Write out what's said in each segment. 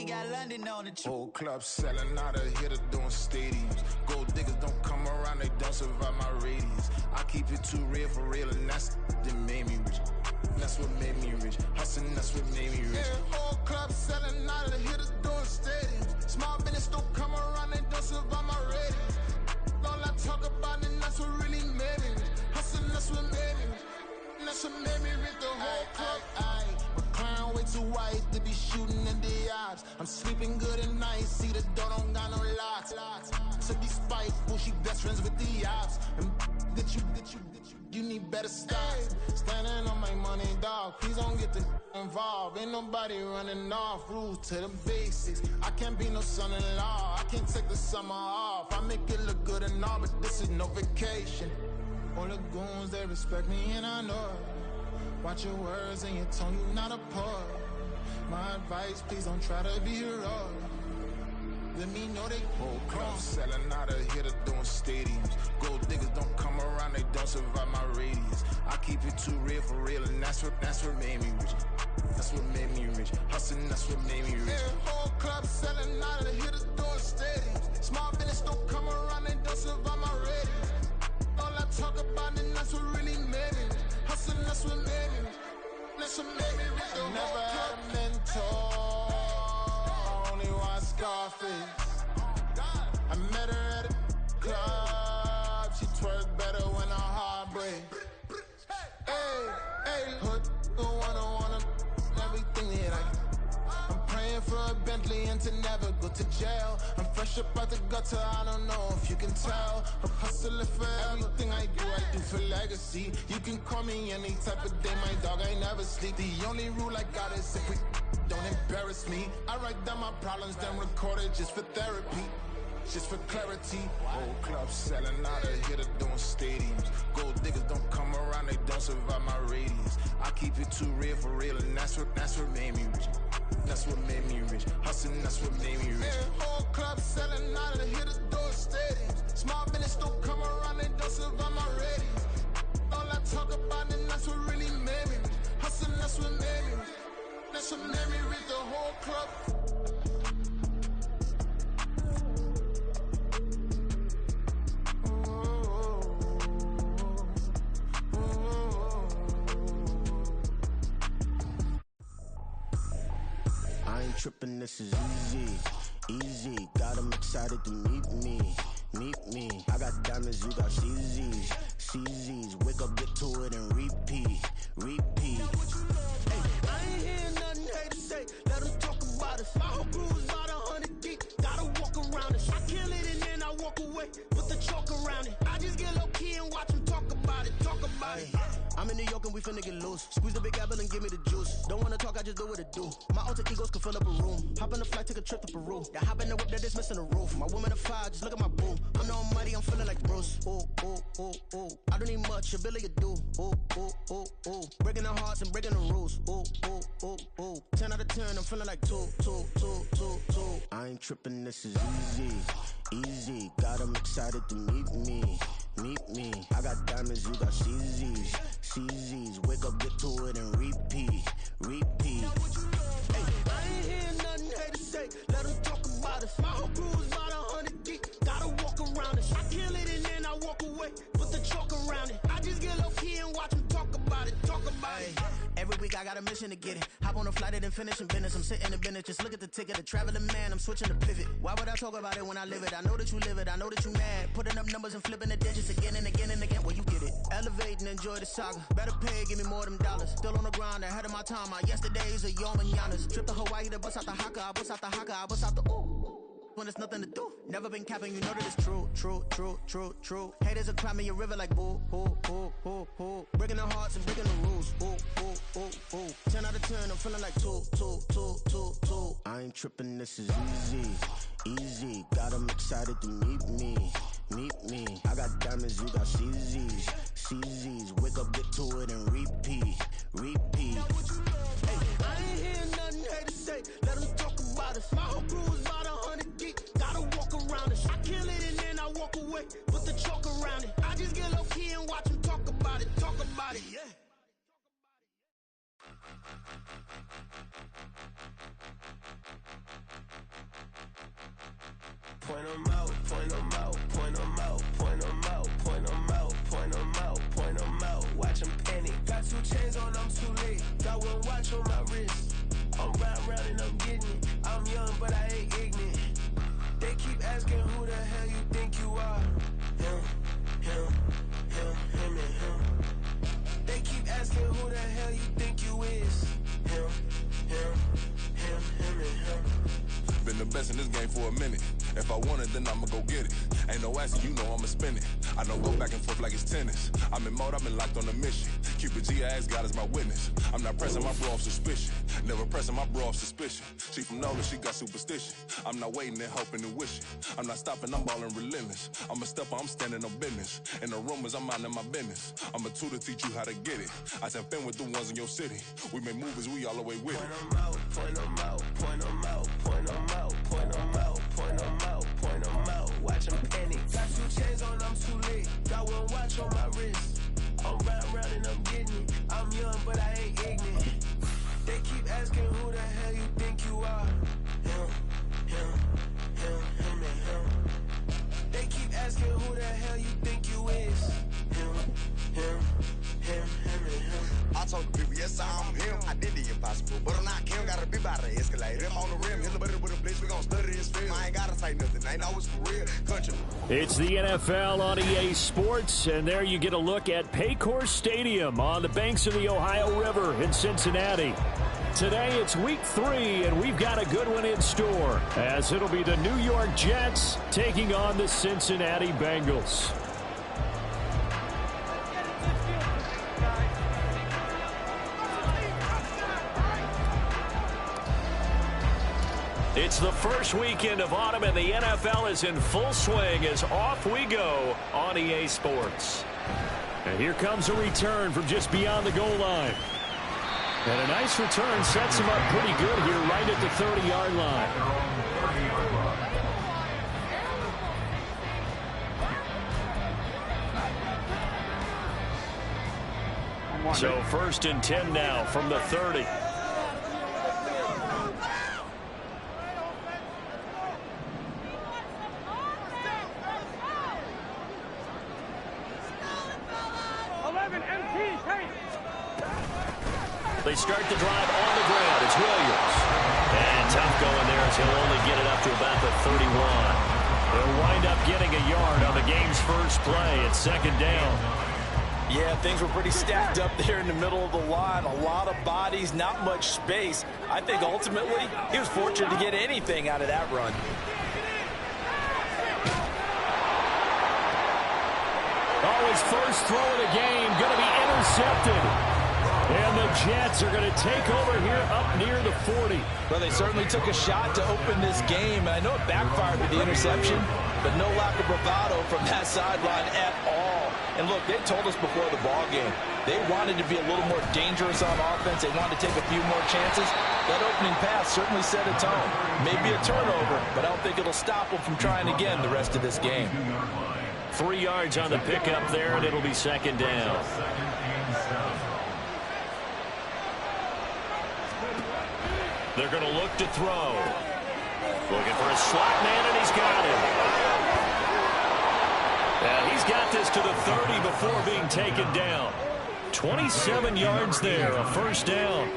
we got London on the Whole club selling out of hitter doing stadiums. Gold diggers don't come around, they don't survive my radius. I keep it too real for real, and that's that made me rich. That's what made me rich. Hustling, that's what made me rich. Yeah, whole club selling out of hitters doing stadiums. Small business don't come around, they don't survive my radius. All I talk about, and that's what really made me rich. Hustling, that's what made me rich. That's what made me rich. The whole club. My crown way too white to be shooting in the eyes. I'm sleeping good at night. See the door don't got no locks. To be spiteful, she best friends with the ops. And that you need better stop. Standing on my money, dog. Please don't get the involved. Ain't nobody running off. Rules to the basics. I can't be no son-in-law. I can't take the summer off. I make it look good and all, but this is no vacation. All the goons, they respect me and I know it. Watch your words and your tone, you not a poet. My advice, please don't try to be heroic. Let me know they whole club selling out of hitter doing stadiums. Gold diggers don't come around, they don't survive my radius. I keep it too real for real, and that's what made me rich. That's what made me rich. Hustling, that's what made me rich. Yeah, whole club selling out of hitters doing stadiums. Small business don't come around, they don't survive my radius. All I talk about, and that's what really made me rich. Hustling, that's what made me rich. That's what made me rich. I never had a mentor. I only watch Scarface. I met her at a club. She twerk better when her heart breaks. Hey, hood, wanna everything that I'm praying for a Bentley and to never go to jail. I'm fresh up out the gutter, I don't know if you can tell. I'm hustling for everything I do for legacy. You can call me any type of day, my dog, I never sleep. The only rule I got is if we don't embarrass me. I write down my problems, then record it just for therapy. Just for clarity. Whole club selling out of hitter doing stadiums. Gold diggers don't come around, they don't survive my radius. I keep it too real for real, and that's what made me rich. That's what made me rich. Hustling, that's what made me rich. Yeah, whole club selling out of hitters doing stadiums. Small business don't come around, they don't survive my radius. All I talk about, and that's what really made me rich. Hustling, that's what made me rich. That's what made me rich. The whole club. I ain't tripping, this is easy. Got 'em excited to meet me. I got diamonds, you got CZs. Wake up, get to it, and repeat. Hey, I ain't hear nothing hate to say. Let 'em talk about us. My whole crew is about 100 deep. Gotta walk around it. I kill it and then I walk away. Put the chalk around it. I just get low key and watch 'em talk about it. I'm in New York and we finna get loose. Squeeze the big apple and give me the juice. Don't wanna talk, I just do what it do. My alter egos can fill up a room. Hop on a flight, take a trip to Peru. Yeah, hop in the whip that is missing the roof. My woman a fire, just look at my boo. I'm no money, I'm feeling like Bruce. Ooh. I don't need much, ability to do. Ooh. Breaking the hearts and breaking the rules. Ooh. 10 out of 10, I'm feeling like two. I ain't tripping, this is easy. Got 'em excited to meet me. I got diamonds, you got CZs. Wake up, get to it, and repeat. Hey, I ain't hear nothing hate to say. Let 'em talk about us. My whole crew is about 100 deep. Gotta walk around it. I kill it and then I walk away. Put the chalk around it. I just get low key and watch 'em talk about it. Every week I got a mission to get it. Hop on a flight and then finish in business. I'm sitting in business, just look at the ticket. A traveling man, I'm switching to pivot. Why would I talk about it when I live it? I know that you live it, I know that you mad. Putting up numbers and flipping the digits again and again and again. Well, you get it. Elevate and enjoy the saga. Better pay, give me more than dollars. Still on the grind, ahead of my time. My yesterdays are your mananas. Trip to Hawaii to bust out the haka. I bust out the ooh. When there's nothing to do. Never been capping, you know that it's true. Haters will cry me a river like boo. Breaking the hearts and breaking the rules. Ooh. 10 out of 10, I'm feeling like two. I ain't tripping, this is easy. Got 'em excited to meet me. I got diamonds, you got CZs. Wake up, get to it, and repeat. Hey, I ain't hear nothing hate to say. Let 'em talk about us. My whole crew is about 100 deep. Gotta walk around it. I kill it and then I walk away. Put the chalk around it. I just get low key and watch 'em talk about it. Yeah. them out, point them out, point them out, point them out, point them out, point them out, point them out. Watch them panic. Got 2 chains on, I'm too late. Got 1 watch on my wrist. I'm round and I'm getting it. I'm young, but I ain't ignorant. They keep asking who the hell you think you are. Him, and him. They keep asking who the hell you think you is. Him, and him. Been the best in this game for a minute. If I want it, then I'ma go get it. Ain't no asking, you know I'ma spin it. I don't go back and forth like it's tennis. I'm in mode, I've been locked on a mission. Cupid G, I ask God as my witness. I'm not pressing my bro off suspicion. Never pressing my bro off suspicion. She from Nola, she got superstition. I'm not waiting and hoping and wishing. I'm not stopping, I'm balling relentless. I'm a stepper, I'm standing on business. In the rumors, I'm minding my business. I'm a tutor, teach you how to get it. I said, fin with the ones in your city. We make movies, we all the way with it. Point them out, point them out, point them out, point them out, point them out, point them out, point them out. Watch them panic. Got 2 chains on, I'm too late. Got 1 watch on my wrist. I'm round and I'm getting it. I'm young, but I ain't ignorant. They keep asking who the hell you think you are. Him, and him. They keep asking who the hell you think you is. Him, and him. I told the people, yes, I'm him. I did the impossible, but I'm not Kim. Gotta be by the escalator. Him on the rim, hit the butter with a blitz. We gon' study this film. I ain't gotta say nothing. Ain't always for real. Country. It's the NFL on EA Sports, and there you get a look at Paycor Stadium on the banks of the Ohio River in Cincinnati. Today it's week 3, and we've got a good one in store, as it'll be the New York Jets taking on the Cincinnati Bengals. It's the first weekend of autumn, and the NFL is in full swing as off we go on EA Sports. And here comes a return from just beyond the goal line. And a nice return sets him up pretty good here right at the 30-yard line. So 1st and 10 now from the 30. They start the drive on the ground. It's Williams. And tough going there as he'll only get it up to about the 31. They'll wind up getting a yard on the game's first play. It's 2nd down. Yeah, things were pretty stacked up there in the middle of the line. A lot of bodies, not much space. I think ultimately he was fortunate to get anything out of that run. Oh, his first throw of the game going to be intercepted. And the Jets are going to take over here up near the 40. Well, they certainly took a shot to open this game. And I know it backfired with the interception, but no lack of bravado from that sideline at all. And look, they told us before the ball game, they wanted to be a little more dangerous on offense. They wanted to take a few more chances. That opening pass certainly set a tone. Maybe a turnover, but I don't think it'll stop them from trying again the rest of this game. 3 yards on the pickup there, and it'll be 2nd down. They're going to look to throw. Looking for a slot man, and he's got him. And he's got this to the 30 before being taken down. 27 yards there, a 1st down.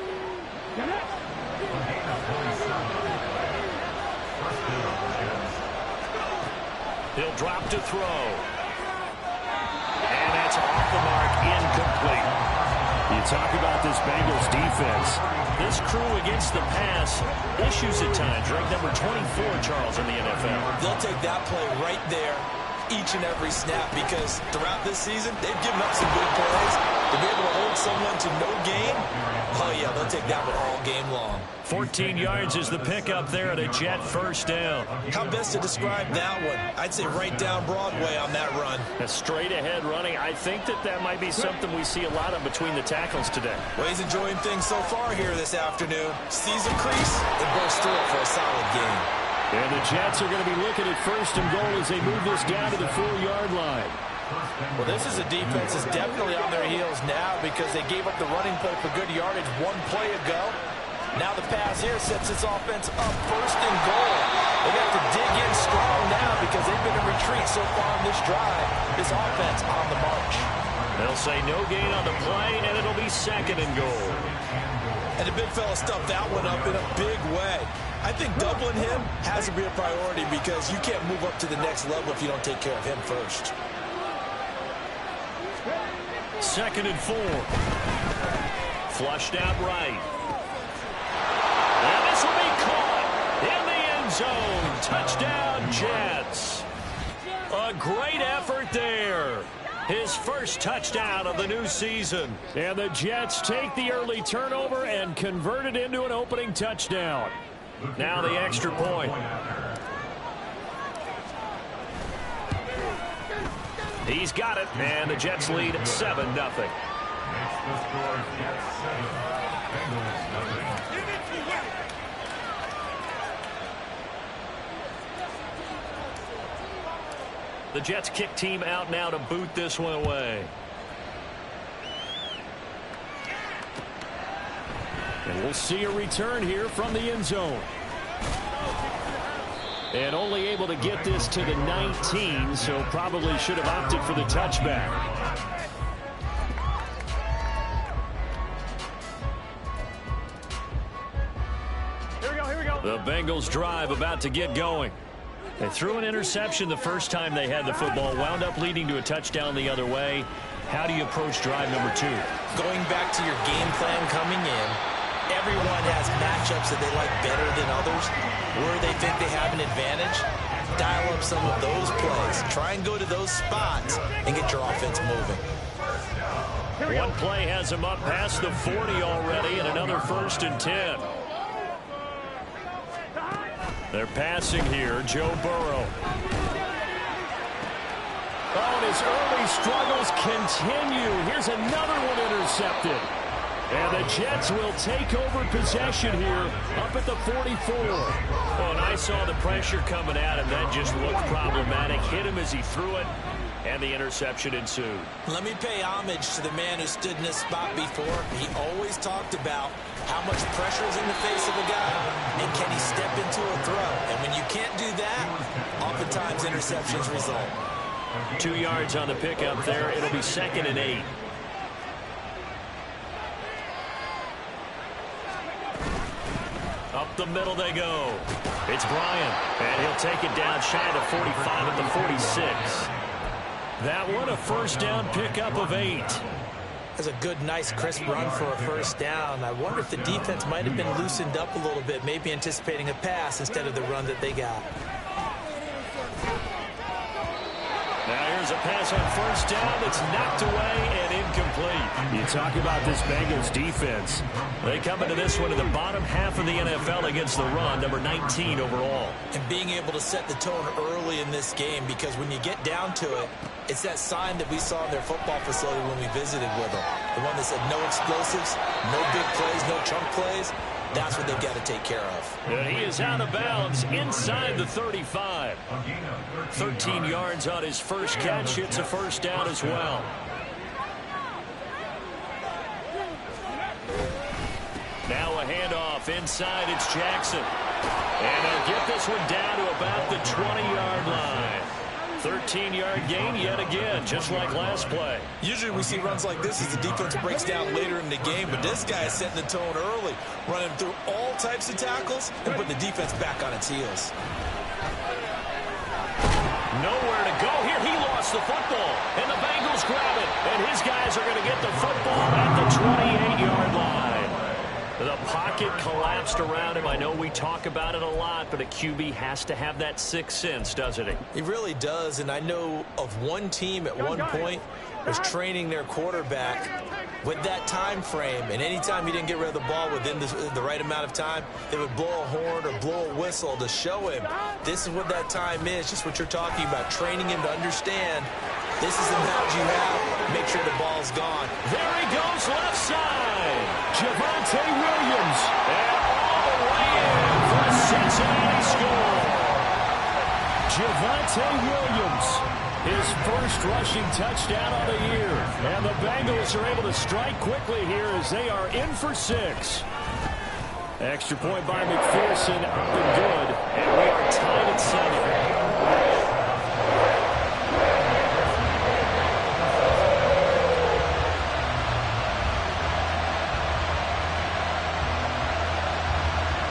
He'll drop to throw. And that's off the mark, incomplete. You talk about this Bengals defense. This crew against the pass, issues at times. Ranked number 24, Charles, in the NFL. They'll take that play right there each and every snap because throughout this season, they've given up some big plays. To be able to hold someone to no gain, oh, yeah, they'll take that one all game long. 14 yards is the pickup there at a Jet 1st down. How best to describe that one? I'd say right down Broadway on that run. A straight-ahead running. I think that might be something we see a lot of between the tackles today. Well, he's enjoying things so far here this afternoon. Sees a crease and bursts through it for a solid game. And the Jets are going to be looking at 1st and goal as they move this down to the 4-yard line. Well, this is a defense that's definitely on their heels now because they gave up the running play for good yardage 1 play ago. Now the pass here sets its offense up 1st and goal. They got to dig in strong now because they've been in retreat so far on this drive. This offense on the march. They'll say no gain on the play, and it'll be 2nd and goal. And the big fella stuffed that one up in a big way. I think doubling him has to be a priority because you can't move up to the next level if you don't take care of him first. 2nd and 4. Flushed out right. And this will be caught in the end zone. Touchdown, Jets. A great effort there. His first touchdown of the new season. And the Jets take the early turnover and convert it into an opening touchdown. Now the extra point. He's got it, and the Jets lead 7-0. The Jets kick team out now to boot this one away. And we'll see a return here from the end zone. And only able to get this to the 19, so probably should have opted for the touchback. Here we go. The Bengals drive about to get going. They threw an interception the first time they had the football, wound up leading to a touchdown the other way. How do you approach drive number 2? Going back to your game plan coming in, everyone has matchups that they like better than others. Where they think they have an advantage, dial up some of those plays. Try and go to those spots and get your offense moving. One play has him up past the 40 already, and another 1st and 10. They're passing here, Joe Burrow. Oh, and his early struggles continue. Here's another one intercepted. And the Jets will take over possession here up at the 44. Oh, and I saw the pressure coming at him. That just looked problematic. Hit him as he threw it, and the interception ensued. Let me pay homage to the man who stood in this spot before. He always talked about how much pressure is in the face of a guy, and can he step into a throw? And when you can't do that, oftentimes interceptions result. 2 yards on the pickup there. It'll be 2nd and 8. Up the middle they go. It's Bryant, and he'll take it down shy of 45 at the 46. That one a 1st down pickup of 8. That's a good, nice, crisp run for a 1st down. I wonder if the defense might have been loosened up a little bit, maybe anticipating a pass instead of the run that they got. Now here's a pass on 1st down that's knocked away and incomplete. You talk about this Bengals defense. They come into this one in the bottom half of the NFL against the run, number 19 overall. And being able to set the tone early in this game, because when you get down to it, it's that sign that we saw in their football facility when we visited with them. The one that said no explosives, no big plays, no chunk plays. That's what they've got to take care of. And he is out of bounds inside the 35. 13 yards on his first catch. It's a 1st down as well. Now a handoff inside. It's Jackson. And they'll get this one down to about the 20-yard line. 13-yard gain yet again, just like last play. Usually we see runs like this as the defense breaks down later in the game, but this guy is setting the tone early, running through all types of tackles and putting the defense back on its heels. Nowhere to go here. He lost the football, and the Bengals grab it, and his guys are going to get the football at the 28-yard line. The pocket collapsed around him. I know we talk about it a lot, but a QB has to have that 6th sense, doesn't he? He really does, and I know of one team at one point was training their quarterback with that time frame, and anytime he didn't get rid of the ball within the right amount of time, they would blow a horn or blow a whistle to show him this is what that time is, just what you're talking about, training him to understand this is the amount you have, make sure the ball's gone. There he goes, left side. Javonte Williams, and all the way in for a Cincinnati score. Javonte Williams, his first rushing touchdown of the year. And the Bengals are able to strike quickly here as they are in for 6. Extra point by McPherson, up and good, and we are tied at 7.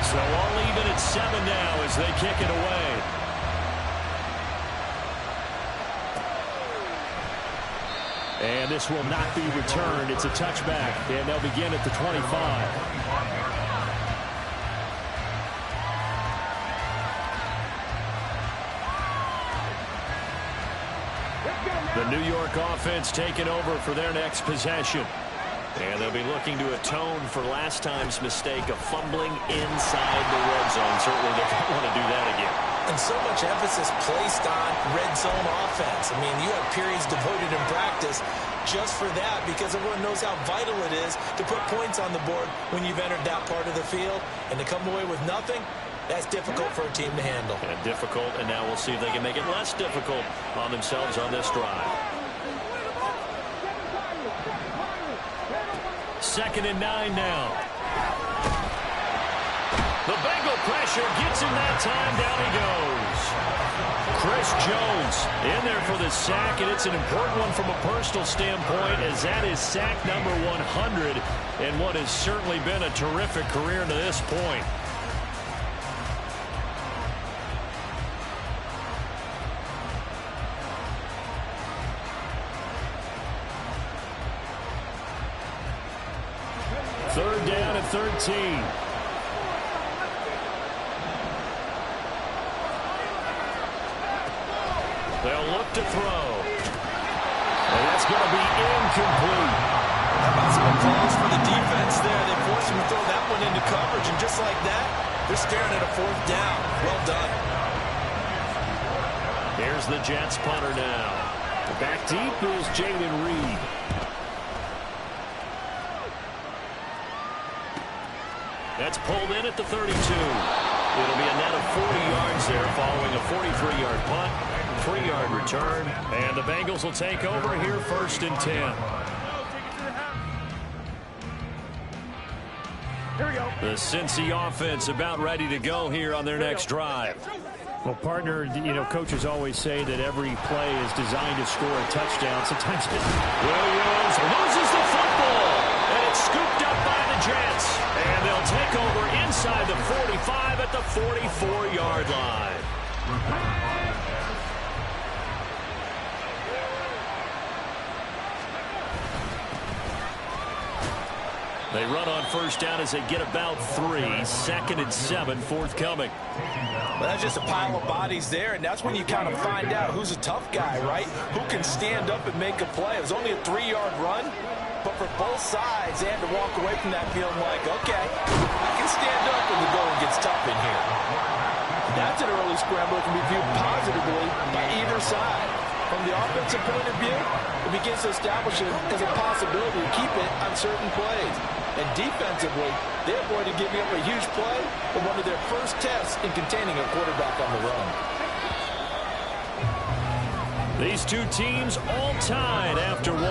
So all even at 7 now as they kick it away. And this will not be returned. It's a touchback, and they'll begin at the 25. The New York offense taking over for their next possession. And they'll be looking to atone for last time's mistake of fumbling inside the red zone. Certainly they don't want to do that again. And so much emphasis placed on red zone offense. I mean, you have periods devoted in practice just for that because everyone knows how vital it is to put points on the board when you've entered that part of the field. And to come away with nothing, that's difficult for a team to handle. And difficult, and now we'll see if they can make it less difficult on themselves on this drive. 2nd and 9 now. The Bengal pressure gets him that time. Down he goes. Chris Jones in there for the sack, and it's an important one from a personal standpoint as that is sack number 100 and what has certainly been a terrific career to this point. Third down at 13. They'll look to throw. And that's going to be incomplete. How about some applause for the defense there? They forced him to throw that one into coverage, and just like that, they're staring at a 4th down. Well done. Here's the Jets punter now. Back deep is Jaden Reed. That's pulled in at the 32. It'll be a net of 40 yards there following a 43-yard punt, 3-yard return, and the Bengals will take over here 1st and 10. Here we go. The Cincy offense about ready to go here on their next drive. Well, partner, you know, coaches always say that every play is designed to score a touchdown. Sometimes Williams loses the football, and it's scooped up by the Jets. And they'll take over inside the 45 at the 44-yard line. They run on 1st down as they get about 3. 2nd and 7, forthcoming. Well, that's just a pile of bodies there, and that's when you kind of find out who's a tough guy, right? Who can stand up and make a play. It was only a 3-yard run, but for both sides, they had to walk away from that feeling like, okay, I can stand up when the going gets tough in here. That's an early scramble that can be viewed positively by either side. From the offensive point of view, it begins to establish it as a possibility to keep it on certain plays. And defensively, they avoided giving up a huge play in one of their first tests in containing a quarterback on the run. These two teams all tied after 1.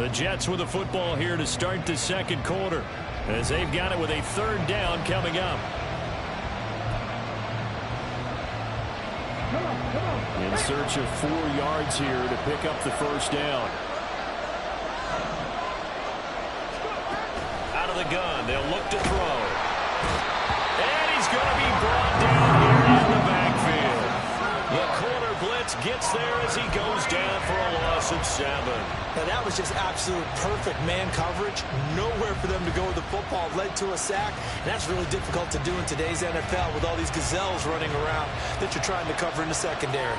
The Jets with the football here to start the 2nd quarter as they've got it with a 3rd down coming up. In search of 4 yards here to pick up the 1st down. Out of the gun, they'll look to throw. And he's going to be brought down here in the backfield. The corner blitz gets there as he goes down for a loss of 7. Now that was just absolute perfect man coverage. Nowhere for them to go with the football. Led to a sack. And that's really difficult to do in today's NFL with all these gazelles running around that you're trying to cover in the secondary.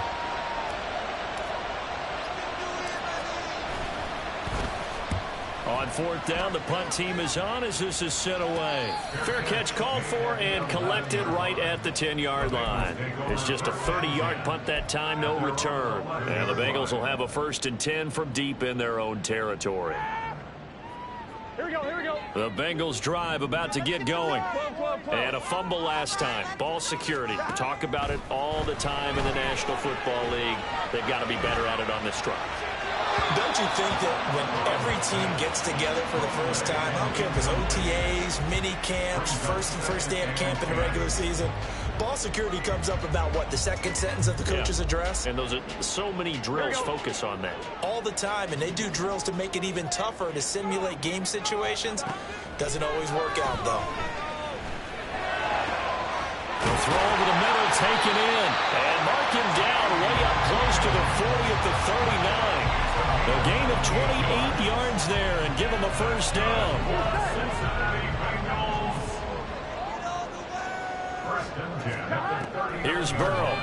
On 4th down, the punt team is on as this is sent away. Fair catch called for and collected right at the 10-yard line. It's just a 30-yard punt that time, no return. And the Bengals will have a 1st and 10 from deep in their own territory. The Bengals drive about to get going. And a fumble last time. Ball security. Talk about it all the time in the National Football League. They've got to be better at it on this drive. Don't you think that when every team gets together for the first time, I don't care if it's OTAs, mini camps, first day of camp in the regular season, ball security comes up about what, the second sentence of the coach's address? And those are so many drills focus on that. All the time, and they do drills to make it even tougher to simulate game situations. Doesn't always work out, though. The throw over the middle, taken in. And mark him down way up close to the 40 at the 39. A gain of 28 yards there and give him a first down. Here's Burrow.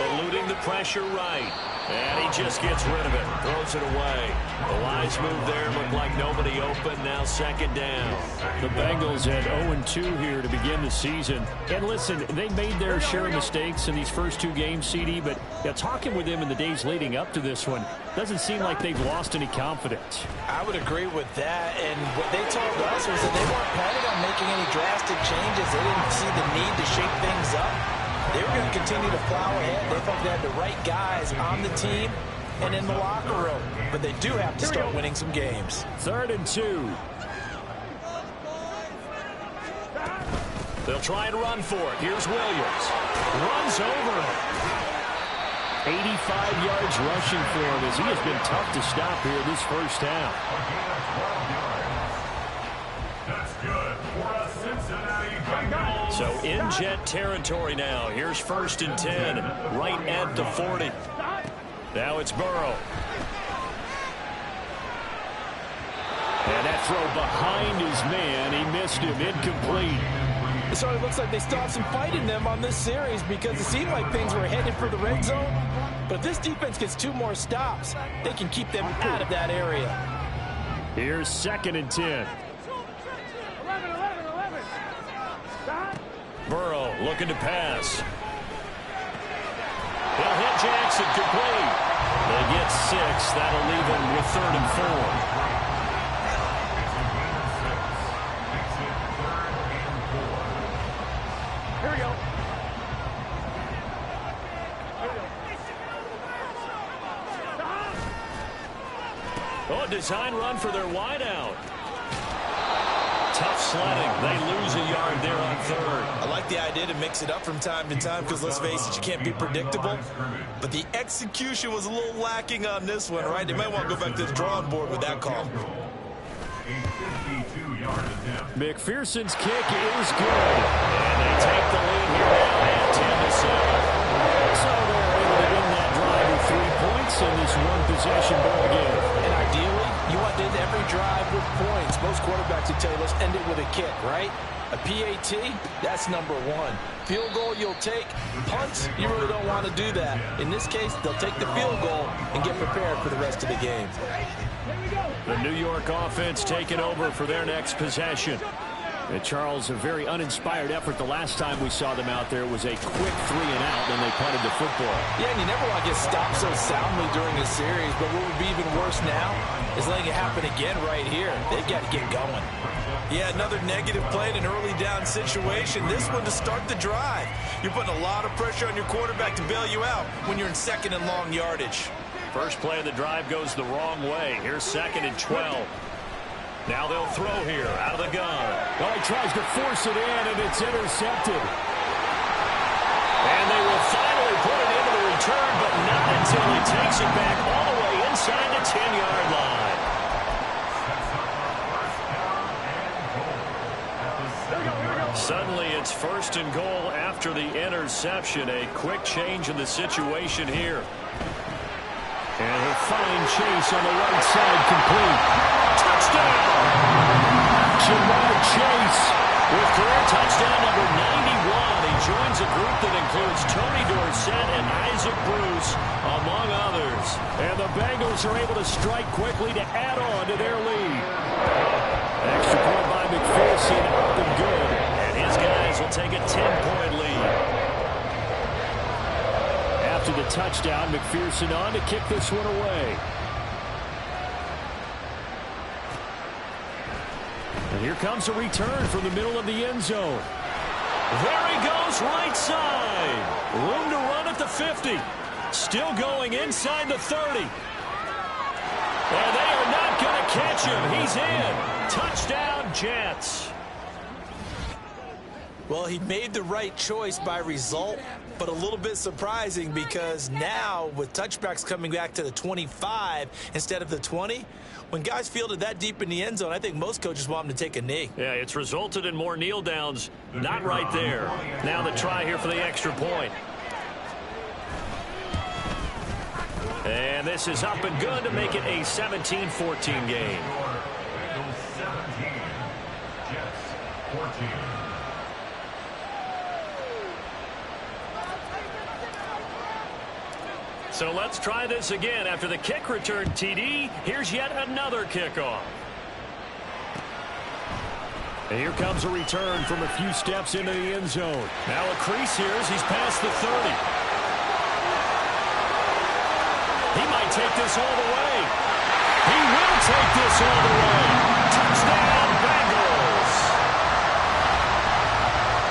Eluding the pressure right. And he just gets rid of it. Throws it away. The wise move there. Looked like nobody open. Now second down. The Bengals at 0-2 here to begin the season. And listen, they made their share of mistakes in these first two games, CD. But talking with them in the days leading up to this one, doesn't seem like they've lost any confidence. I would agree with that. And what they told us was that they weren't planning on making any drastic changes. They didn't see the need to shake things up. They were going to continue to plow ahead. They thought they had the right guys on the team and in the locker room. But they do have to start winning some games. 3rd and 2. They'll try and run for it. Here's Williams. Runs over him. 85 yards rushing for him as he has been tough to stop here this first half. That's good for a Cincinnati Bengals. So in Jet territory now. Here's 1st and 10, right at the 40. Now it's Burrow. And that throw behind his man. He missed him. Incomplete. So it looks like they still have some fight in them on this series because it seemed like things were headed for the red zone. But if this defense gets 2 more stops, they can keep them out of that area. Here's 2nd and 10. Burrow looking to pass. He'll hit Jackson complete. They get 6. That'll leave him with 3rd and 4. Here we go. Oh, design run for their wideout. Tough sledding. They lose a yard there on 3rd. I like the idea to mix it up from time to time because, let's face it, you can't be predictable. But the execution was a little lacking on this one, right? They might want to go back to the drawing board with that call. McPherson's kick is good. And they take the lead here now at 10-7. So they're able to win that drive with 3 points in this one-possession ball game. And ideally, you want to end every drive with points. Most quarterbacks would tell you, let's end it with a kick, right? A PAT, that's number 1. Field goal you'll take. Punts, you really don't want to do that. In this case, they'll take the field goal and get prepared for the rest of the game. The New York offense taking over for their next possession. And Charles, a very uninspired effort the last time we saw them out there. It was a quick 3 and out, then they punted the football. Yeah, and you never want to get stopped so soundly during a series, but what would be even worse now is letting it happen again right here. They've got to get going. Yeah, another negative play in an early down situation. This one to start the drive. You're putting a lot of pressure on your quarterback to bail you out when you're in 2nd and long yardage. First play of the drive goes the wrong way. Here's 2nd and 12. Now they'll throw here out of the gun. Oh, he tries to force it in, and it's intercepted. And they will finally put it into the return, but not until he takes it back all the way inside the 10-yard line. Suddenly, it's 1st and goal after the interception. A quick change in the situation here. And he'll find Chase on the right side, complete. Touchdown! Jamar Chase with career touchdown number 91. He joins a group that includes Tony Dorsett and Isaac Bruce, among others. And the Bengals are able to strike quickly to add on to their lead. Extra point by McPherson, up and good. And his guys will take a 10-point lead. After the touchdown, McPherson on to kick this one away. Here comes a return from the middle of the end zone. There he goes, right side. Room to run at the 50. Still going inside the 30. And they are not going to catch him. He's in. Touchdown, Jets. Well, he made the right choice by result, but a little bit surprising because now with touchbacks coming back to the 25 instead of the 20, when guys fielded that deep in the end zone, I think most coaches want them to take a knee. Yeah, it's resulted in more kneel downs. Not right there. Now the try here for the extra point. And this is up and good to make it a 17-14 game. Bengals 17, Jets 14. So let's try this again. After the kick return TD, here's yet another kickoff. And here comes a return from a few steps into the end zone. Now a crease here as he's past the 30. He might take this all the way. He will take this all the way. Touchdown, Bengals.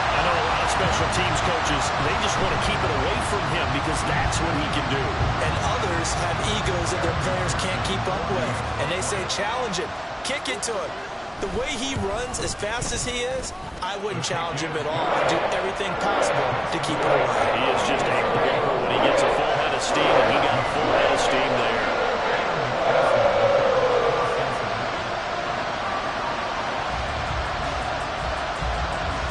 I know a lot of special teams coaches, they just want to keep it away from him because that's what he can do. And others have egos that their players can't keep up with. And they say, challenge it, kick it to him. The way he runs as fast as he is, I wouldn't challenge him at all. I'd do everything possible to keep it away. He is just a blower when he gets a full head of steam, and he got a full head of steam there.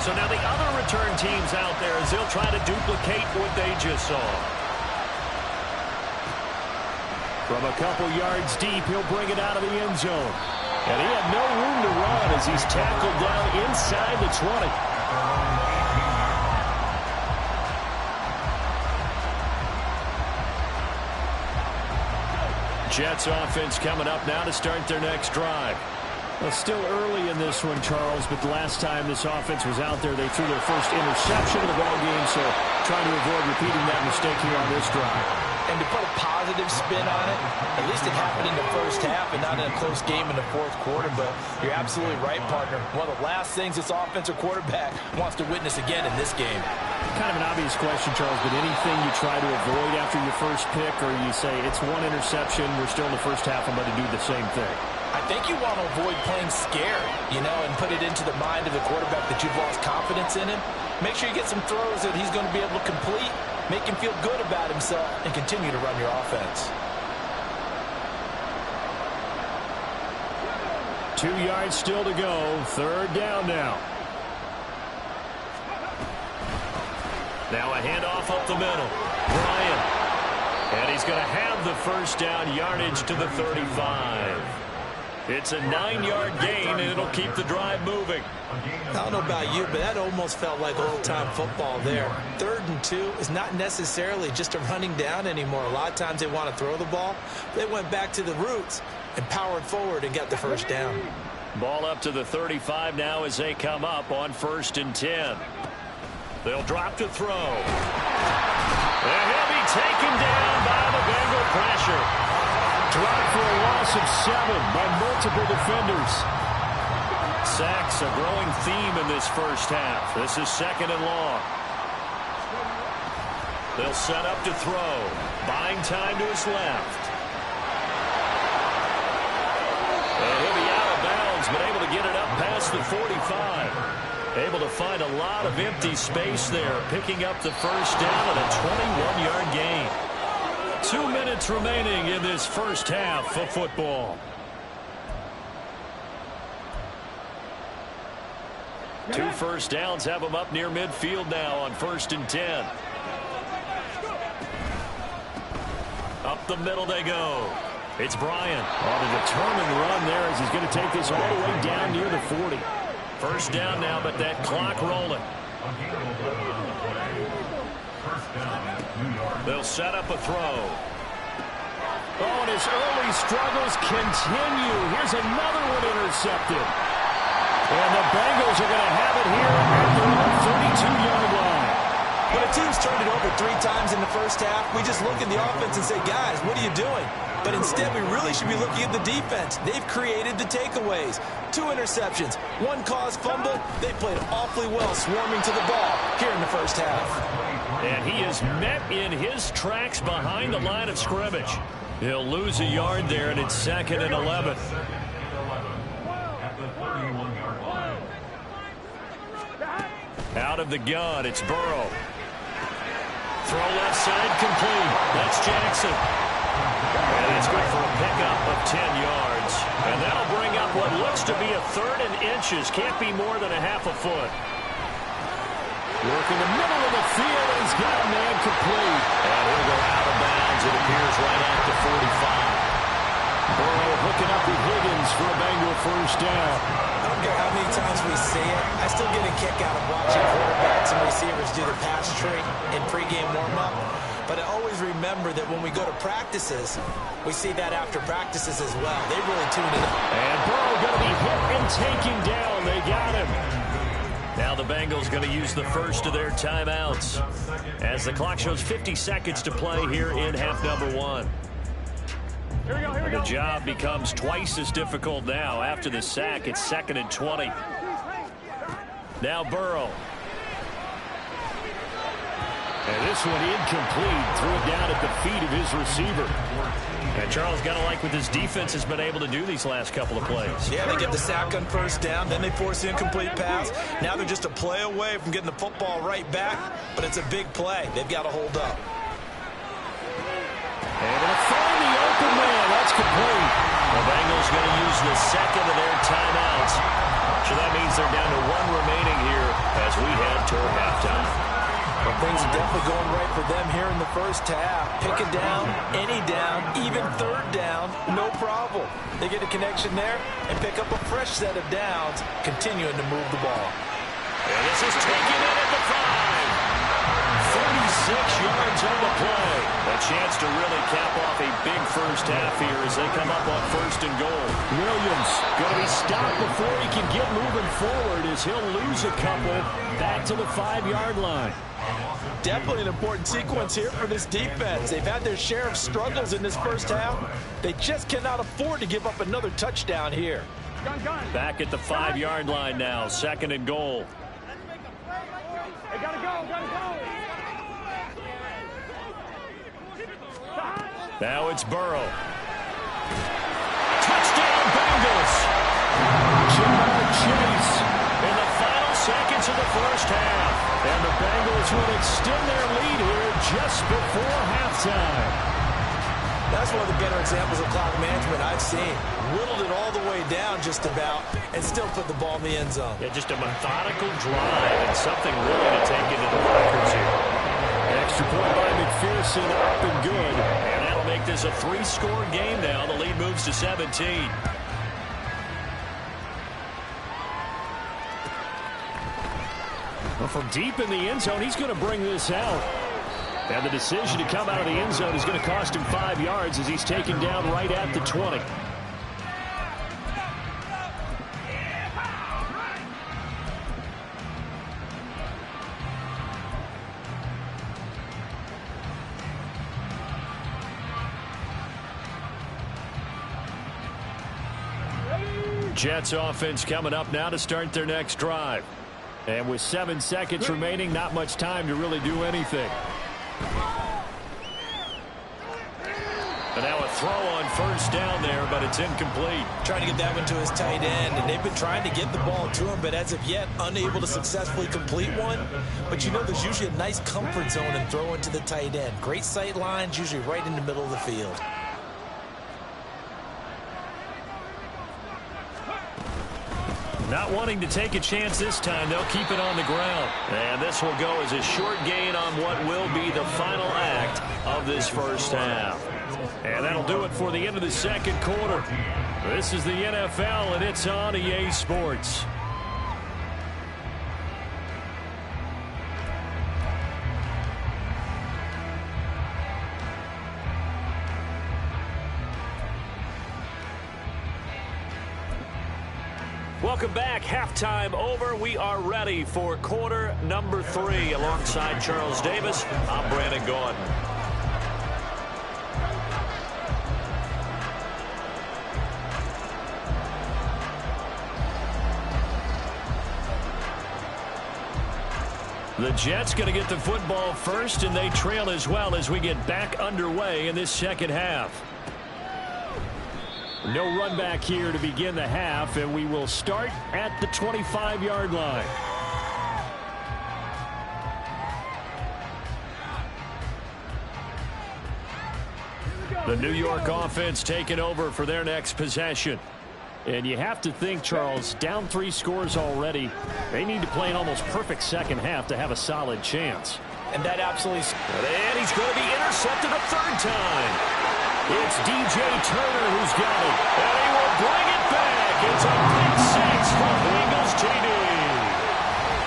So now the other return teams out there as they'll try to duplicate what they just saw. From a couple yards deep, he'll bring it out of the end zone. And he had no room to run as he's tackled down inside the 20. Jets offense coming up now to start their next drive. Well, still early in this one, Charles, but the last time this offense was out there, they threw their first interception of the ballgame, so trying to avoid repeating that mistake here on this drive. And to put a positive spin on it, at least it happened in the first half and not in a close game in the fourth quarter. But you're absolutely right, partner. One of the last things this offensive quarterback wants to witness again in this game. Kind of an obvious question, Charles, but anything you try to avoid after your first pick, or you say it's one interception, we're still in the first half, I'm going to do the same thing? I think you want to avoid playing scared, and put it into the mind of the quarterback that you've lost confidence in him. Make sure you get some throws that he's going to be able to complete, make him feel good about himself, and continue to run your offense. 2 yards still to go. Third down now. Now a handoff up the middle. Bryant. And he's going to have the first down yardage to the 35. It's a 9-yard gain, and it'll keep the drive moving. I don't know about you, but that almost felt like old-time football there. 3rd and 2 is not necessarily just a running down anymore. A lot of times they want to throw the ball. They went back to the roots and powered forward and got the first down. Ball up to the 35 now as they come up on 1st and 10. They'll drop to throw. And he'll be taken down by the Bengal pressure. Dropped for a loss of 7 by multiple defenders. Sacks a growing theme in this first half. This is 2nd and long. They'll set up to throw. Buying time to his left. And he'll be out of bounds, but able to get it up past the 45. Able to find a lot of empty space there, picking up the first down and a 21-yard gain. 2 minutes remaining in this first half of football. Two first downs have them up near midfield now on 1st and 10. Up the middle they go. It's Bryant on a determined run there as he's going to take this all the way down near the 40. First down now, but that clock rolling. They'll set up a throw. Oh, and his early struggles continue. Here's another one intercepted. And the Bengals are going to have it here at their own 32-yard line. When a team's turned it over 3 times in the first half, we just look at the offense and say, guys, what are you doing? But instead, we really should be looking at the defense. They've created the takeaways. 2 interceptions, 1 caused fumble. They played awfully well swarming to the ball here in the first half. And he is met in his tracks behind the line of scrimmage. He'll lose a yard there, and it's 2nd and 11. Out of the gun, it's Burrow. Throw left side, complete. That's Jackson. And it's good for a pickup of 10 yards. And that'll bring up what looks to be a 3rd and inches. Can't be more than a half a foot. Working the middle of the field, and he's got a man complete. And he'll go out of bounds, it appears, right at the 45. Burrow hooking up with Higgins for a Bengal first down. I don't care how many times we see it. I still get a kick out of watching quarterbacks and receivers do the pass tree in pregame warm-up. But I always remember that when we go to practices, we see that after practices as well. They really tune it up. And Burrow going to be hit and taken down. They got him. Now the Bengals going to use the first of their timeouts as the clock shows 50 seconds to play here in half number 1. The job becomes twice as difficult now after the sack. It's 2nd and 20. Now Burrow. And this one incomplete. Threw it down at the feet of his receiver. And Charles, got to like what this defense has been able to do these last couple of plays. Yeah, they get the sack on first down, then they force the incomplete pass. Now they're just a play away from getting the football right back, but it's a big play. They've got to hold up. And going to find the open man. That's complete. The Bengals going to use the 2nd of their timeouts. So that means they're down to 1 remaining here as we head toward halftime. Well, things are definitely going right for them here in the first half. Pick a down, any down, even 3rd down, no problem. They get a connection there and pick up a fresh set of downs, continuing to move the ball. And this is taken in at the 5. 36 yards on the play. A chance to really cap off a big first half here as they come up on 1st and goal. Williams going to be stopped before he can get moving forward as he'll lose a couple back to the 5-yard line. Definitely an important sequence here for this defense. They've had their share of struggles in this first half. They just cannot afford to give up another touchdown here. Back at the 5-yard line now, 2nd and goal. Hey, gotta go. Now it's Burrow. Touchdown Bengals. Jamar Chase in the final seconds of the first half. And the Bengals will extend their lead here just before halftime. That's one of the better examples of clock management I've seen. Whittled it all the way down just about and still put the ball in the end zone. Yeah, just a methodical drive and something really to take into the records here. Extra point by McPherson, up and good. And that'll make this a 3-score game now. The lead moves to 17. Well, from deep in the end zone, he's going to bring this out. And the decision to come out of the end zone is going to cost him 5 yards as he's taken down right at the 20. Jets offense coming up now to start their next drive. And with 7 seconds remaining, not much time to really do anything. And now a throw on first down there, but it's incomplete. Trying to get that one to his tight end, and they've been trying to get the ball to him, but as of yet, unable to successfully complete one. But you know there's usually a nice comfort zone in throwing to the tight end. Great sight lines, usually right in the middle of the field. Not wanting to take a chance this time, they'll keep it on the ground. And this will go as a short gain on what will be the final act of this first half. And that'll do it for the end of the second quarter. This is the NFL, and it's on EA Sports. Welcome back. Halftime over. We are ready for quarter number 3. Alongside Charles Davis, I'm Brandon Gordon. The Jets going to get the football first, and they trail as well as we get back underway in this second half. No run back here to begin the half, and we will start at the 25-yard line. The New York offense taking over for their next possession. And you have to think, Charles, down 3 scores already. They need to play an almost perfect second half to have a solid chance. And that absolutely... And he's going to be intercepted a third time. It's DJ Turner who's got it. And he will bring it back. It's a pick 6 for Bengals TD.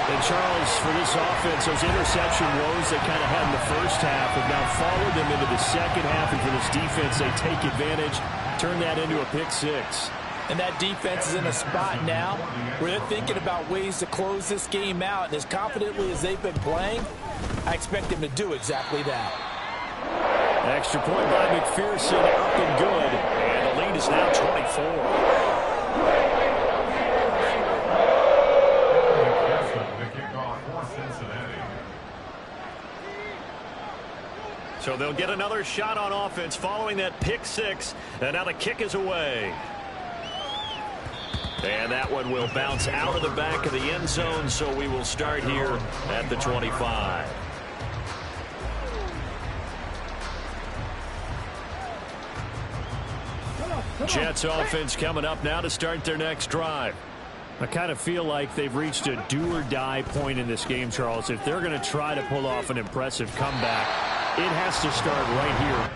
And Charles, for this offense, those interception woes they kind of had in the first half have now followed them into the second half. And for this defense, they take advantage, turn that into a pick 6. And that defense is in a spot now where they're thinking about ways to close this game out. And as confidently as they've been playing, I expect them to do exactly that. Extra point by McPherson, up and good. And the lead is now 24. So they'll get another shot on offense following that pick 6. And now the kick is away. And that one will bounce out of the back of the end zone, so we will start here at the 25. Jets offense coming up now to start their next drive. I kind of feel like they've reached a do-or-die point in this game, Charles. If they're going to try to pull off an impressive comeback, it has to start right here.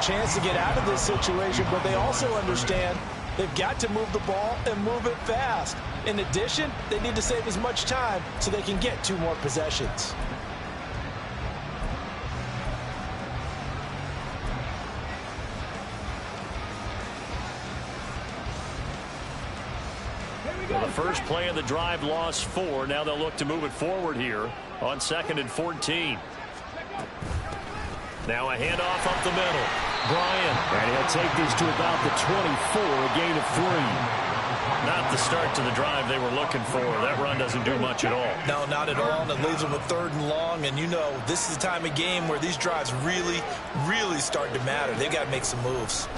Chance to get out of this situation, but they also understand they've got to move the ball and move it fast. In addition, they need to save as much time so they can get 2 more possessions. Well, the first play of the drive lost 4. Now they'll look to move it forward here on 2nd and 14. Now a handoff up the middle. Bryant, and he'll take this to about the 24, a gain of 3. Not the start to the drive they were looking for. That run doesn't do much at all. No, not at all, and it leaves them with 3rd and long, and you know this is the time of game where these drives really, really start to matter. They've got to make some moves.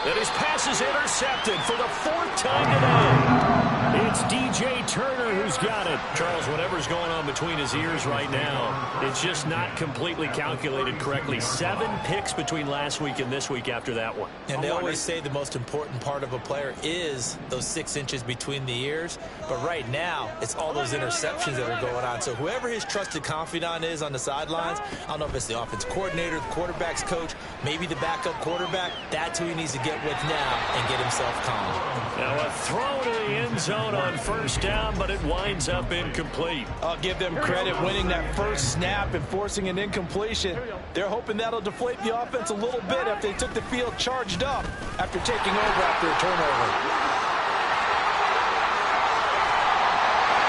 And his pass is intercepted for the 4th time today. It's DJ Turner who's got it. Charles, whatever's going on between his ears right now, it's just not completely calculated correctly. 7 picks between last week and this week after that one. And they always say the most important part of a player is those 6 inches between the ears. But right now, it's all those interceptions that are going on. So whoever his trusted confidant is on the sidelines, I don't know if it's the offense coordinator, the quarterback's coach, maybe the backup quarterback, that's who he needs to get with now and get himself calm. Now a throw to the end zone on 1st down, but it winds up incomplete. I'll give them credit winning that first snap and forcing an incompletion. They're hoping that'll deflate the offense a little bit if they took the field charged up after taking over after a turnover.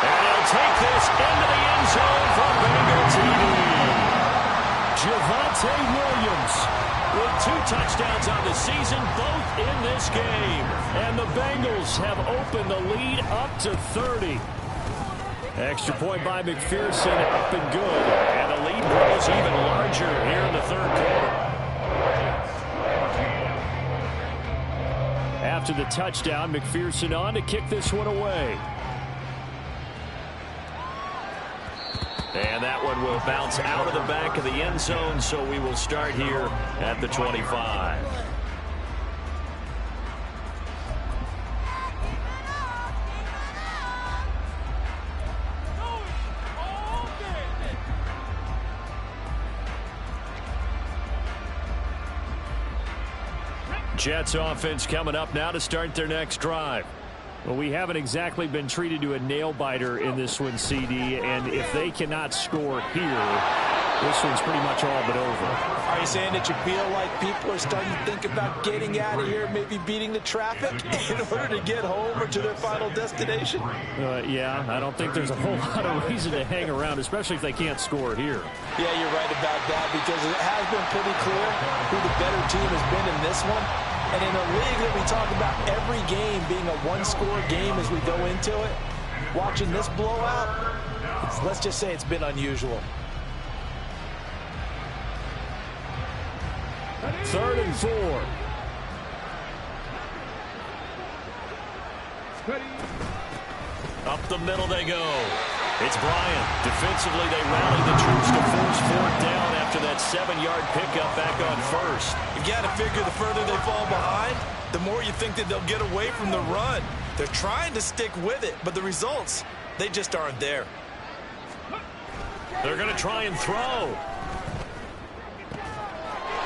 And he'll take this into the end zone for Bengals TD. Javonte Williams with 2 touchdowns on the season, both in this game. And the Bengals have opened the lead up to 30. Extra point by McPherson, up and good. And the lead grows even larger here in the 3rd quarter. After the touchdown, McPherson on to kick this one away. And that one will bounce out of the back of the end zone, so we will start here at the 25. Jets offense coming up now to start their next drive. Well, we haven't exactly been treated to a nail-biter in this one, CD, and if they cannot score here, this one's pretty much all but over. Are you saying that you feel like people are starting to think about getting out of here, maybe beating the traffic in order to get home or to their final destination? Yeah, I don't think there's a whole lot of reason to hang around, especially if they can't score here. Yeah, you're right about that, because it has been pretty clear who the better team has been in this one. And in a league that we talk about every game being a one-score game as we go into it, watching this blowout, let's just say it's been unusual. 3rd and 4. Up the middle they go. It's Bryant. Defensively, they rally the troops to force 4th down after that 7-yard pickup back on 1st. You got to figure the further they fall behind, the more you think that they'll get away from the run. They're trying to stick with it, but the results, they just aren't there. They're going to try and throw.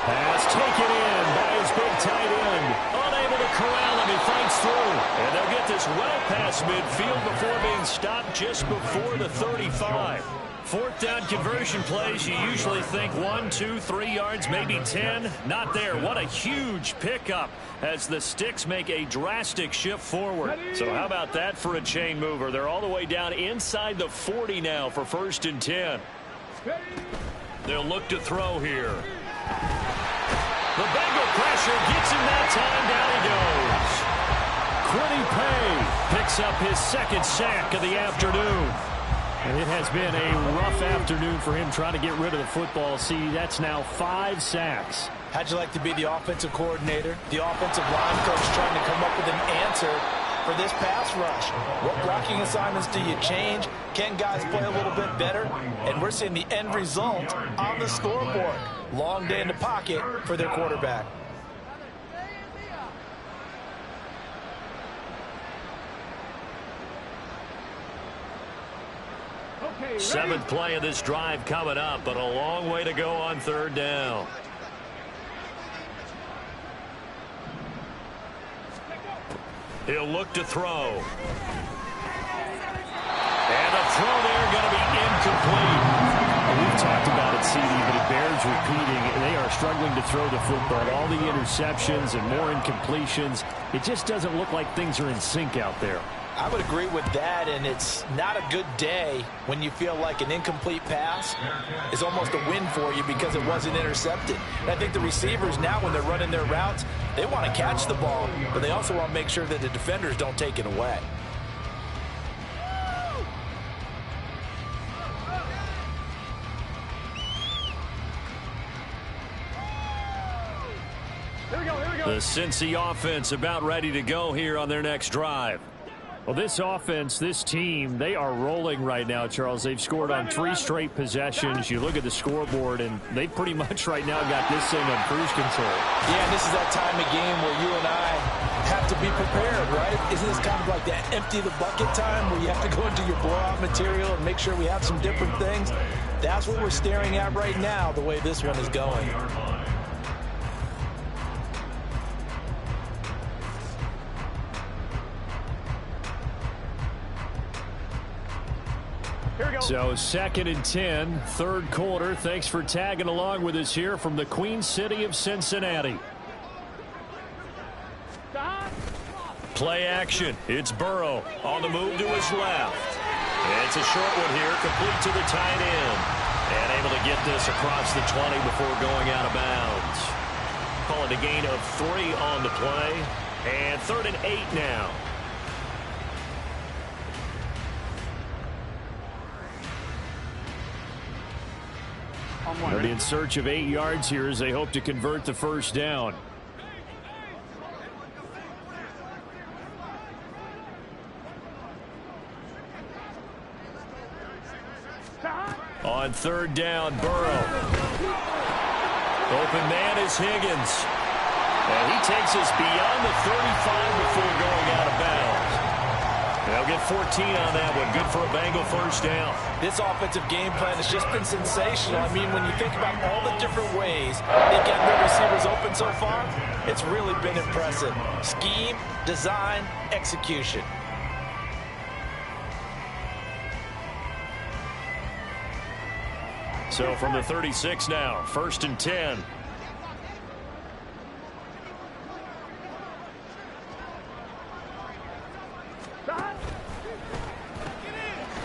Pass taken in by his big tight end. Unable to corral him. He fights through. And they'll get this well past midfield before being stopped just before the 35. 4th down conversion plays, you usually think 1, 2, 3 yards, maybe 10. Not there. What a huge pickup as the Sticks make a drastic shift forward. So how about that for a chain mover? They're all the way down inside the 40 now for 1st and 10. They'll look to throw here. The Bengal pressure gets him that time. Down he goes. Quiddy Pay picks up his 2nd sack of the afternoon. And it has been a rough afternoon for him trying to get rid of the football. See, that's now 5 sacks. How'd you like to be the offensive coordinator, the offensive line coach trying to come up with an answer for this pass rush? What blocking assignments do you change? Can guys play a little bit better? And we're seeing the end result on the scoreboard. Long day in the pocket for their quarterback. Okay, 7th play of this drive coming up, but a long way to go on 3rd down. He'll look to throw. And a throw there going to be incomplete. We've talked about it, CD, but it bears repeating. They are struggling to throw the football. All the interceptions and more incompletions. It just doesn't look like things are in sync out there. I would agree with that, and it's not a good day when you feel like an incomplete pass is almost a win for you because it wasn't intercepted. And I think the receivers now, when they're running their routes, they want to catch the ball, but they also want to make sure that the defenders don't take it away. Here we go, here we go. The Cincy offense about ready to go here on their next drive. Well, this offense, this team, they are rolling right now, Charles. They've scored on 3 straight possessions. You look at the scoreboard, and they pretty much right now got this thing on cruise control. Yeah, and this is that time of game where you and I have to be prepared, right? Isn't this kind of like that empty the bucket time where you have to go into your blowout material and make sure we have some different things? That's what we're staring at right now, the way this one is going. So 2nd and 10, 3rd quarter. Thanks for tagging along with us here from the Queen City of Cincinnati. Play action. It's Burrow on the move to his left. And it's a short one here, complete to the tight end. And able to get this across the 20 before going out of bounds. Call it a gain of 3 on the play. And 3rd and 8 now. They'll be in search of 8 yards here as they hope to convert the 1st down. On 3rd down, Burrow. Open man is Higgins. And he takes us beyond the 35 before going out of bounds. They'll get 14 on that one. Good for a Bengal 1st down. This offensive game plan has just been sensational. I mean, when you think about all the different ways they've gotten their receivers open so far, it's really been impressive. Scheme, design, execution. So from the 36 now, 1st and 10.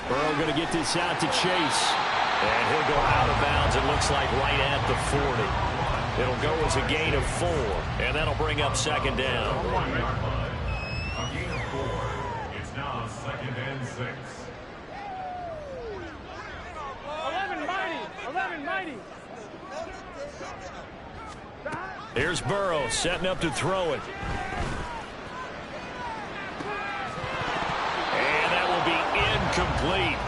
Burrow going to get this out to Chase. And he'll go out of bounds, it looks like, right at the 40. It'll go as a gain of 4, and that'll bring up 2nd down. A gain of 4. It's now 2nd and 6. 11 mighty. Here's Burrow setting up to throw it. And that will be incomplete.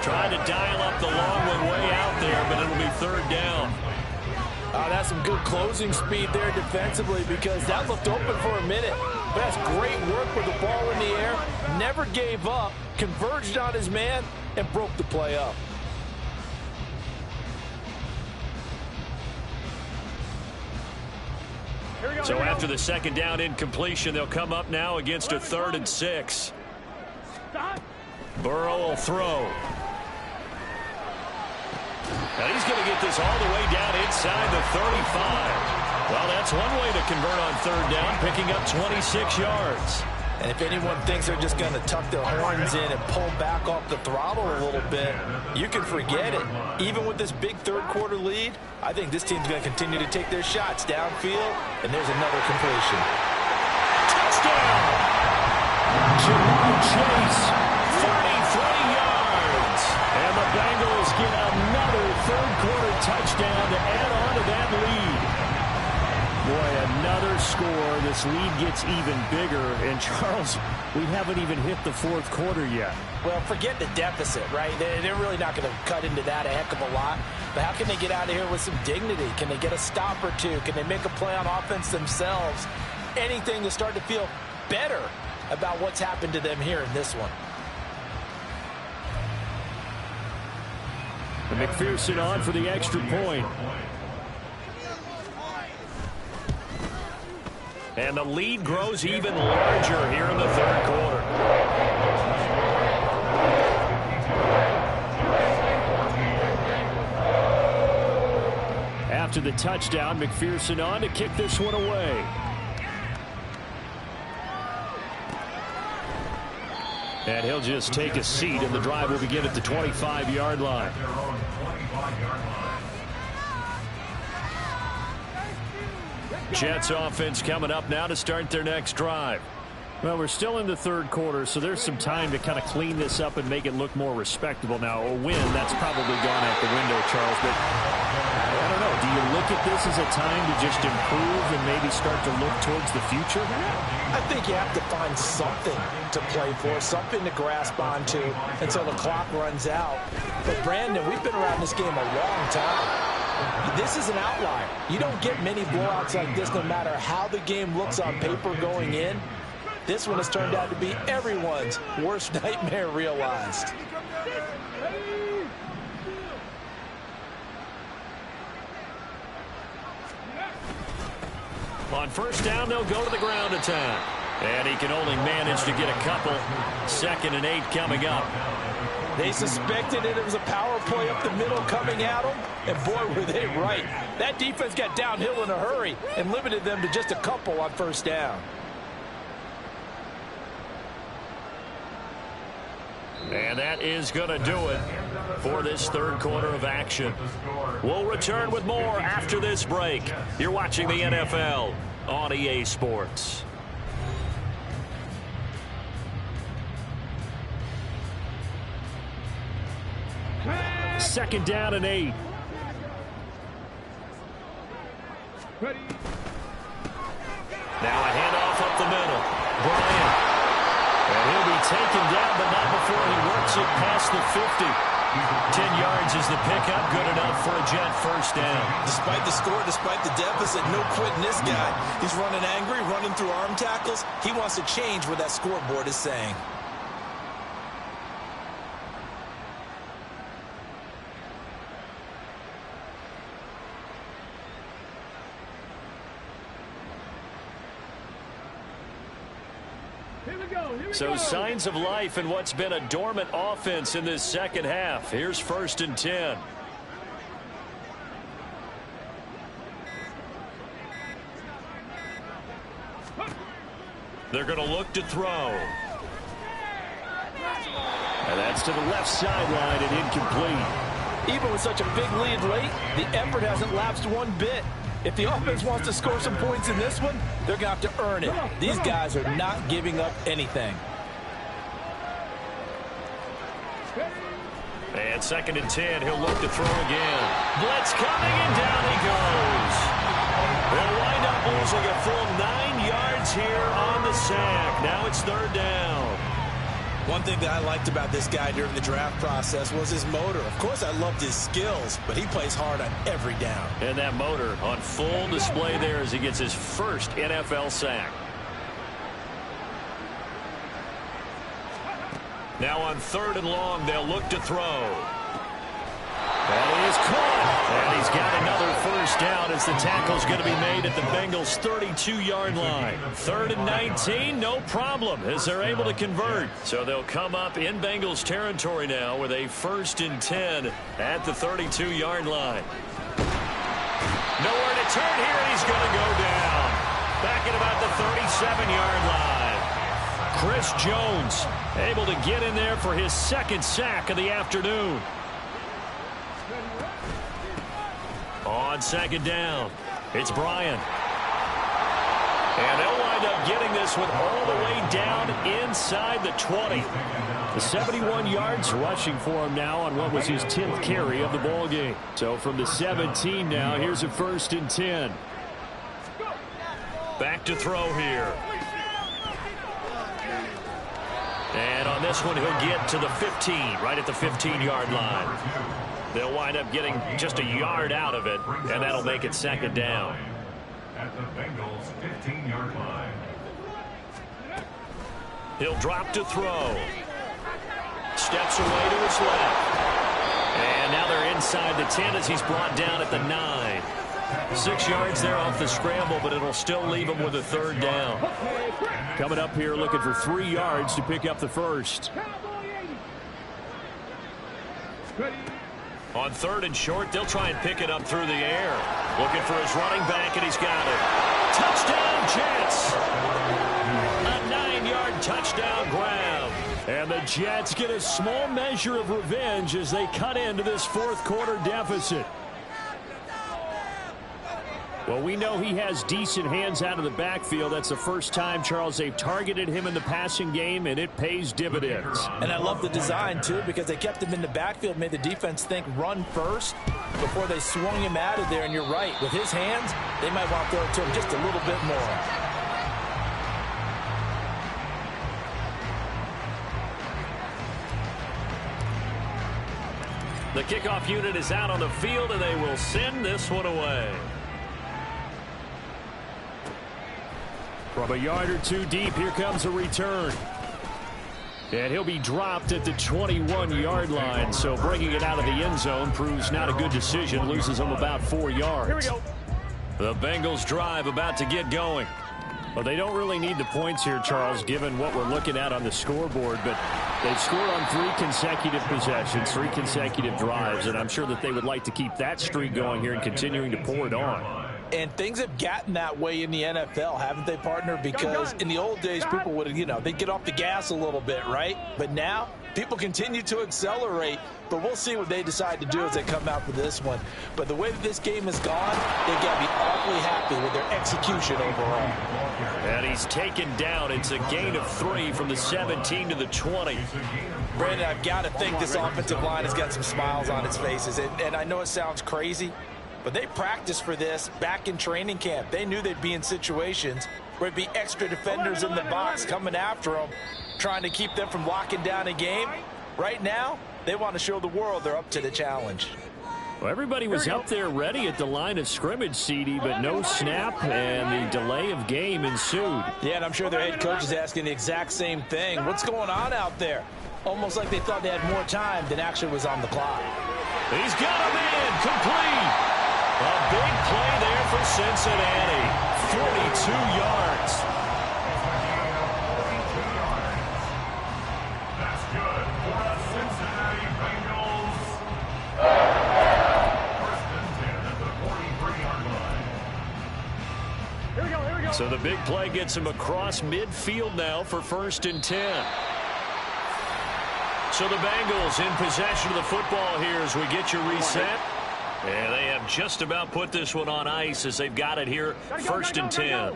Trying to dial up the long one way out there, but it'll be 3rd down. That's some good closing speed there defensively, because that looked open for a minute. But that's great work with the ball in the air. Never gave up, converged on his man, and broke the play up. So after the 2nd down incompletion, they'll come up now against a 3rd and 6. Burrow will throw. And he's going to get this all the way down inside the 35. Well, that's one way to convert on 3rd down, picking up 26 yards. And if anyone thinks they're just going to tuck their horns in and pull back off the throttle a little bit, you can forget it. Even with this big 3rd quarter lead, I think this team's going to continue to take their shots downfield, and there's another completion. Touchdown! Jamar Chase, 33 yards. And the Bengals get another 3rd quarter touchdown to add on to that lead. Boy, another score. This lead gets even bigger. And, Charles, we haven't even hit the 4th quarter yet. Well, forget the deficit, right? They're really not going to cut into that a heck of a lot. But how can they get out of here with some dignity? Can they get a stop or two? Can they make a play on offense themselves? Anything to start to feel better about what's happened to them here in this one. And McPherson on for the extra point. And the lead grows even larger here in the 3rd quarter. After the touchdown, McPherson on to kick this one away. And he'll just take a seat, and the drive will begin at the 25-yard line. Jets offense coming up now to start their next drive. Well, we're still in the 3rd quarter, so there's some time to kind of clean this up and make it look more respectable. Now, a win, that's probably gone out the window, Charles, but I don't know. Do you look at this as a time to just improve and maybe start to look towards the future? I think you have to find something to play for, something to grasp onto until the clock runs out. But, Brandon, we've been around this game a long time. This is an outlier. You don't get many blowouts like this no matter how the game looks on paper going in. This one has turned out to be everyone's worst nightmare realized. On 1st down, they'll go to the ground attack. And he can only manage to get a couple. 2nd and 8 coming up. They suspected it was a power play up the middle coming at them, and boy, were they right. That defense got downhill in a hurry and limited them to just a couple on 1st down. And that is going to do it for this 3rd quarter of action. We'll return with more after this break. You're watching the NFL on EA Sports. 2nd down and 8. Now a handoff up the middle. Bryant. And he'll be taken down, but not before he works it past the 50. 10 yards is the pickup, good enough for a Jet 1st down. Despite the score, despite the deficit, no quitting this guy. He's running angry, running through arm tackles. He wants to change what that scoreboard is saying. So signs of life in what's been a dormant offense in this 2nd half. Here's 1st and 10. They're going to look to throw. And that's to the left sideline and incomplete. Even with such a big lead late, the effort hasn't lapsed one bit. If the offense wants to score some points in this one, they're going to have to earn it. These guys are not giving up anything. And 2nd and 10, he'll look to throw again. Blitz coming, and down he goes. They'll wind up losing a full 9 yards here on the sack. Now it's 3rd down. One thing that I liked about this guy during the draft process was his motor. Of course, I loved his skills, but he plays hard on every down. And that motor on full display there as he gets his first NFL sack. Now on 3rd and long, they'll look to throw. And he is caught. And he's got another first down as the tackle's going to be made at the Bengals' 32-yard line. 3rd and 19, no problem, as they're able to convert. So they'll come up in Bengals territory now with a 1st and 10 at the 32-yard line. Nowhere to turn here, and he's going to go down. Back at about the 37-yard line. Chris Jones able to get in there for his 2nd sack of the afternoon. On 2nd down, it's Bryant. And they'll wind up getting this one all the way down inside the 20. The 71 yards rushing for him now on what was his 10th carry of the ball game. So from the 17 now, here's a 1st and 10. Back to throw here. And on this one, he'll get to the 15, right at the 15-yard line. They'll wind up getting just a yard out of it, and that'll make it 2nd down. At the Bengals' 15-yard line. He'll drop to throw. Steps away to his left. And now they're inside the 10 as he's brought down at the 9. 6 yards there off the scramble, but it'll still leave him with a 3rd down. Coming up here looking for 3 yards to pick up the first. On 3rd and short, they'll try and pick it up through the air. Looking for his running back, and he's got it. Touchdown, Jets! A 9-yard touchdown grab. And the Jets get a small measure of revenge as they cut into this 4th quarter deficit. Well, we know he has decent hands out of the backfield. That's the first time, Charles, they've targeted him in the passing game, and it pays dividends. And I love the design, too, because they kept him in the backfield, made the defense think run first before they swung him out of there. And you're right, with his hands, they might want to throw it to him just a little bit more. The kickoff unit is out on the field, and they will send this one away. From a yard or two deep, here comes a return. And he'll be dropped at the 21-yard line, so bringing it out of the end zone proves not a good decision, loses him about 4 yards. Here we go. The Bengals drive about to get going. Well, they don't really need the points here, Charles, given what we're looking at on the scoreboard, but they've scored on 3 consecutive possessions, 3 consecutive drives, and I'm sure that they would like to keep that streak going here and continuing to pour it on. And things have gotten that way in the NFL, haven't they, partner? Because in the old days, people would, they'd get off the gas a little bit, right? But now, people continue to accelerate, but we'll see what they decide to do as they come out for this one. But the way that this game has gone, they've got to be awfully happy with their execution overall. And he's taken down. It's a gain of 3 from the 17 to the 20. Brandon, I've got to think this offensive line has got some smiles on its faces. And I know it sounds crazy, but they practiced for this back in training camp. They knew they'd be in situations where there'd be extra defenders in the box coming after them, trying to keep them from locking down a game. Right now, they want to show the world they're up to the challenge. Well, everybody was up there ready at the line of scrimmage, CD, but no snap, and the delay of game ensued. Yeah, and I'm sure their head coach is asking the exact same thing. What's going on out there? Almost like they thought they had more time than actually was on the clock. He's got a man complete. A big play there for Cincinnati. 42 yards. That's good for the Cincinnati Bengals. 1st and 10 at the 43-yard line. Here we go, here we go. So the big play gets him across midfield now for 1st and 10. So the Bengals in possession of the football here as we get your reset. And they have just about put this one on ice as they've got it here, 1st and 10.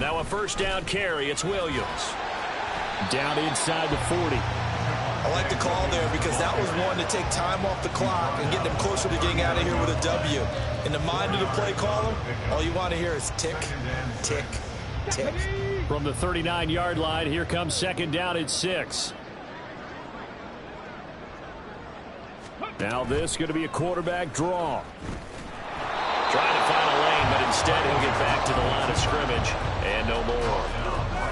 Now a 1st down carry. It's Williams. Down inside the 40. I like the call there because that was one to take time off the clock and get them closer to getting out of here with a W. In the mind of the play caller, all you want to hear is tick, tick, tick. From the 39-yard line, here comes 2nd down at 6. Now this is going to be a quarterback draw. Trying to find a lane, but instead he'll get back to the line of scrimmage and no more.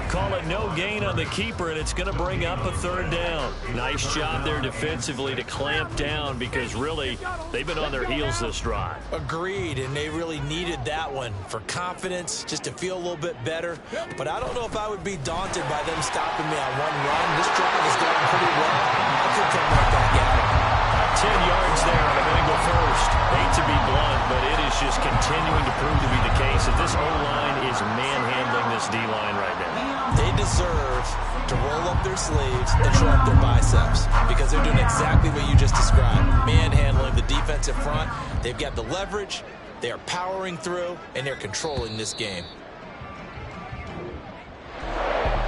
Call it no gain on the keeper, and it's going to bring up a 3rd down. Nice job there defensively to clamp down because really they've been on their heels this drive. Agreed, and they really needed that one for confidence, just to feel a little bit better. But I don't know if I would be daunted by them stopping me on one run. This drive is going pretty well. I could come right back at it. 10 yards there on a Bengal 1st. Hate to be blunt, but it is just continuing to prove to be the case that this O-line is manhandling this D-line right now. They deserve to roll up their sleeves and show up their biceps because they're doing exactly what you just described. Manhandling the defensive front. They've got the leverage, they are powering through, and they're controlling this game.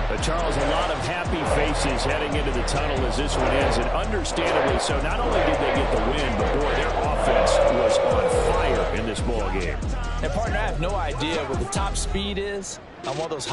But Charles, a lot of happy faces heading into the tunnel as this one ends, and understandably so. Not only did they get the win, but boy, their offense was on fire in this ball game. And partner, I have no idea what the top speed is on one of those